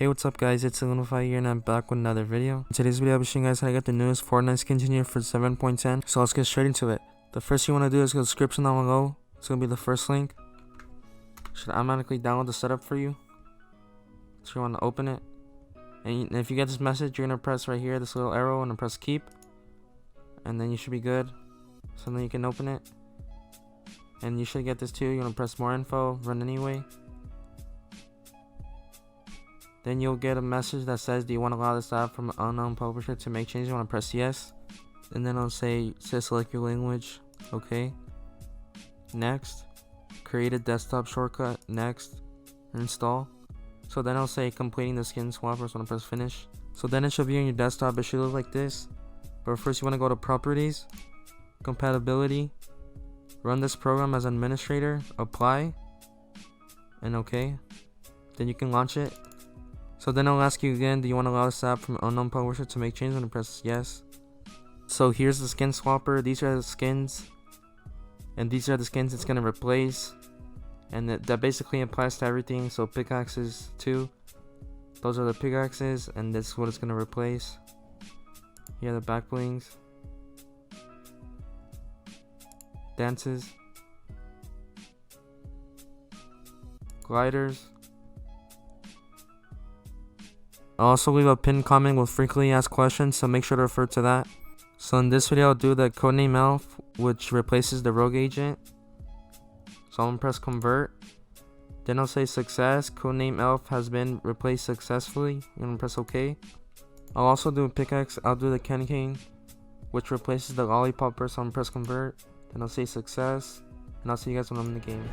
Hey, what's up guys, it's Illuminify here and I'm back with another video. In today's video I'll be showing you guys how to get the newest Fortnite skins in here for 7.10. So let's get straight into it. The first thing you want to do is go to the description down below. It's going to be the first link. Should automatically download the setup for you. So you want to open it. And if you get this message, you're going to press right here, this little arrow, and then press keep. And then you should be good. So then you can open it. And you should get this too. You want to press more info, run anyway. Then you'll get a message that says, do you want to allow this app from an unknown publisher to make changes? You want to press yes. And then it'll say select your language. Okay. Next. Create a desktop shortcut. Next. Install. So then it'll say completing the skin swap. So I want to press finish. So then it should be on your desktop. It should look like this. But first you want to go to properties. Compatibility. Run this program as administrator. Apply. And okay. Then you can launch it. So then I'll ask you again, do you want to allow this app from unknown publisher to make changes? I'm going to press yes. So here's the skin swapper. These are the skins. And these are the skins it's going to replace. And that basically applies to everything. So pickaxes too. Those are the pickaxes. And this is what it's going to replace. Here are the back blings. Dances. Gliders. I'll also leave a pinned comment with frequently asked questions, so make sure to refer to that. So in this video, I'll do the codename elf, which replaces the rogue agent. So I'm going to press convert. Then I'll say success. Codename elf has been replaced successfully. I'm going to press OK. I'll also do a pickaxe. I'll do the candy cane, which replaces the lollipop burst. So I'm going to press convert. Then I'll say success. And I'll see you guys when I'm in the game.